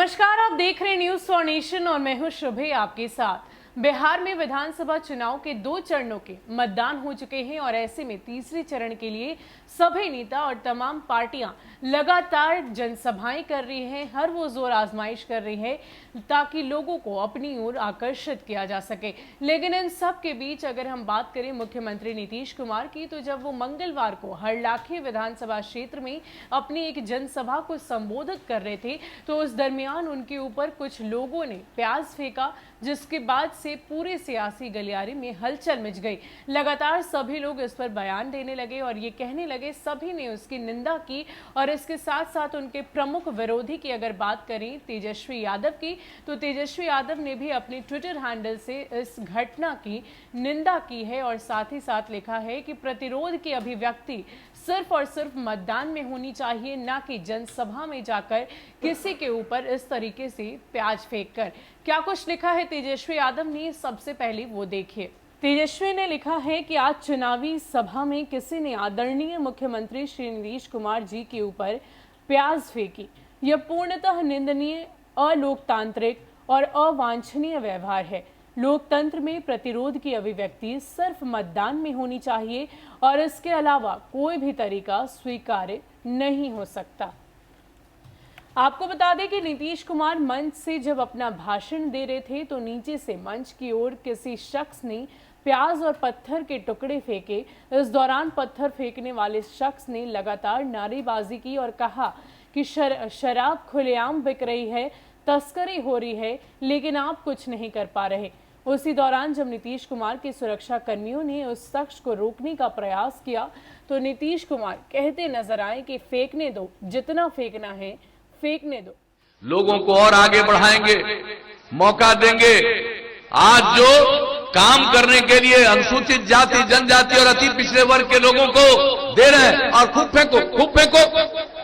नमस्कार, आप देख रहे हैं न्यूज फॉर नेशन और मैं हूं शुभे आपके साथ। बिहार में विधानसभा चुनाव के 2 चरणों के मतदान हो चुके हैं और ऐसे में तीसरे चरण के लिए सभी नेता और तमाम पार्टियां लगातार जनसभाएं कर रही हैं, हर वो जोर आजमाइश कर रही है ताकि लोगों को अपनी ओर आकर्षित किया जा सके। लेकिन इन सब के बीच अगर हम बात करें मुख्यमंत्री नीतीश कुमार की, तो जब वो मंगलवार को हरलाखी विधानसभा क्षेत्र में अपनी एक जनसभा को संबोधित कर रहे थे, तो उस दरमियान उनके ऊपर कुछ लोगों ने प्याज फेंका, जिसके बाद से पूरे सियासी गलियारे में हलचल मच गई। लगातार सभी लोग इस पर बयान देने लगे और ये कहने लगे, सभी ने उसकी निंदा की। और इसके साथ साथ उनके प्रमुख विरोधी की अगर बात करें तेजस्वी यादव की, तो तेजस्वी यादव ने भी अपने ट्विटर हैंडल से इस घटना की निंदा की है और साथ ही साथ लिखा है कि प्रतिरोध की अभिव्यक्ति सिर्फ और सिर्फ मतदान में होनी चाहिए, ना कि जनसभा में जाकर किसी के ऊपर इस तरीके से प्याज फेंककर। क्या कुछ लिखा है तेजस्वी यादव ने, सबसे पहले वो देखिए। तेजस्वी ने लिखा है कि आज चुनावी सभा में किसी ने आदरणीय मुख्यमंत्री श्री नीतीश कुमार जी के ऊपर प्याज फेंकी। यह पूर्णतः निंदनीय, अलोकतांत्रिक और अवांछनीय व्यवहार है। लोकतंत्र में प्रतिरोध की अभिव्यक्ति सिर्फ मतदान में होनी चाहिए और इसके अलावा कोई भी तरीका स्वीकार्य नहीं हो सकता। आपको बता दें कि नीतीश कुमार मंच से जब अपना भाषण दे रहे थे, तो नीचे से मंच की ओर किसी शख्स ने प्याज और पत्थर के टुकड़े फेंके। इस दौरान पत्थर फेंकने वाले शख्स ने लगातार नारेबाजी की और कहा कि शराब खुलेआम बिक रही है, तस्करी हो रही है, लेकिन आप कुछ नहीं कर पा रहे। उसी दौरान जब नीतीश कुमार के सुरक्षा कर्मियों ने उस शख्स को रोकने का प्रयास किया, तो नीतीश कुमार कहते नजर आए कि फेंकने दो, जितना फेंकना है फेंकने दो। लोगों को और आगे बढ़ाएंगे, मौका देंगे। आज जो काम करने के लिए अनुसूचित जाति, जनजाति और अति पिछड़े वर्ग के लोगों को दे रहे हैं, और खूब फेंको, खूब फेंको,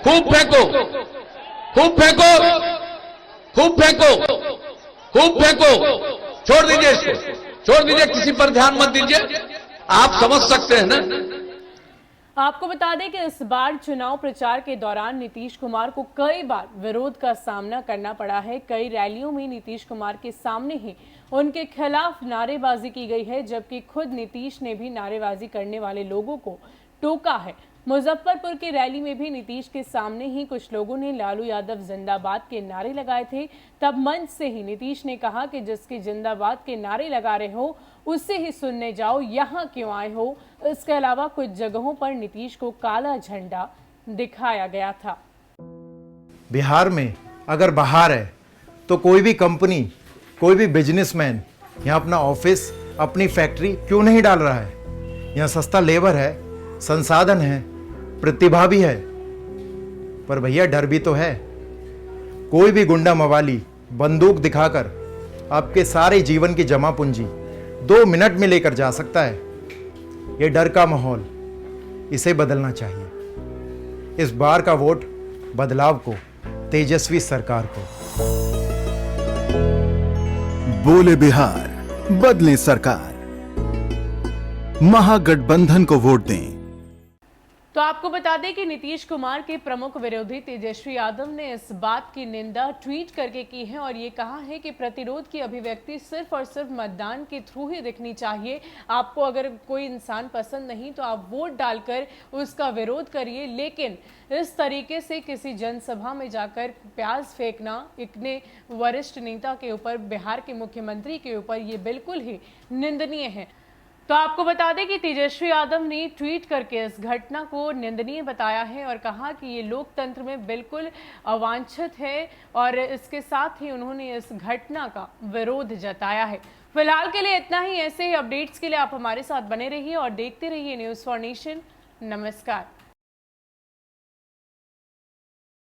खूब फेंको, खूब फेंको, खूब फेंको, खूब फेंको। छोड़ दीजिए इसको, छोड़ दीजिए, किसी पर ध्यान मत दीजिए। आप समझ सकते हैं ना। आपको बता दें कि इस बार चुनाव प्रचार के दौरान नीतीश कुमार को कई बार विरोध का सामना करना पड़ा है। कई रैलियों में नीतीश कुमार के सामने ही उनके खिलाफ नारेबाजी की गई है, जबकि खुद नीतीश ने भी नारेबाजी करने वाले लोगों को टोका है। मुजफ्फरपुर की रैली में भी नीतीश के सामने ही कुछ लोगों ने लालू यादव जिंदाबाद के नारे लगाए थे। तब मंच से ही नीतीश ने कहा कि जिसके जिंदाबाद के नारे लगा रहे हो उससे ही सुनने जाओ, यहाँ क्यों आए हो। इसके अलावा कुछ जगहों पर नीतीश को काला झंडा दिखाया गया था। बिहार में अगर बाहर है तो कोई भी कंपनी, कोई भी बिजनेसमैन यहाँ अपना ऑफिस, अपनी फैक्ट्री क्यों नहीं डाल रहा है। यहाँ सस्ता लेबर है, संसाधन है, प्रतिभा भी है, पर भैया डर भी तो है। कोई भी गुंडा मवाली बंदूक दिखाकर आपके सारे जीवन की जमा पूंजी 2 मिनट में लेकर जा सकता है। ये डर का माहौल, इसे बदलना चाहिए। इस बार का वोट बदलाव को, तेजस्वी सरकार को। बोले बिहार, बदले सरकार, महागठबंधन को वोट दें। तो आपको बता दें कि नीतीश कुमार के प्रमुख विरोधी तेजस्वी यादव ने इस बात की निंदा ट्वीट करके की है और ये कहा है कि प्रतिरोध की अभिव्यक्ति सिर्फ और सिर्फ मतदान के थ्रू ही दिखनी चाहिए। आपको अगर कोई इंसान पसंद नहीं तो आप वोट डालकर उसका विरोध करिए, लेकिन इस तरीके से किसी जनसभा में जाकर प्याज फेंकना इतने वरिष्ठ नेता के ऊपर, बिहार के मुख्यमंत्री के ऊपर, ये बिल्कुल ही निंदनीय है। तो आपको बता दें कि तेजस्वी यादव ने ट्वीट करके इस घटना को निंदनीय बताया है और कहा कि ये लोकतंत्र में बिल्कुल अवांछित है और इसके साथ ही उन्होंने इस घटना का विरोध जताया है। फिलहाल के लिए इतना ही। ऐसे ही अपडेट्स के लिए आप हमारे साथ बने रहिए और देखते रहिए न्यूज़ फॉर नेशन। नमस्कार।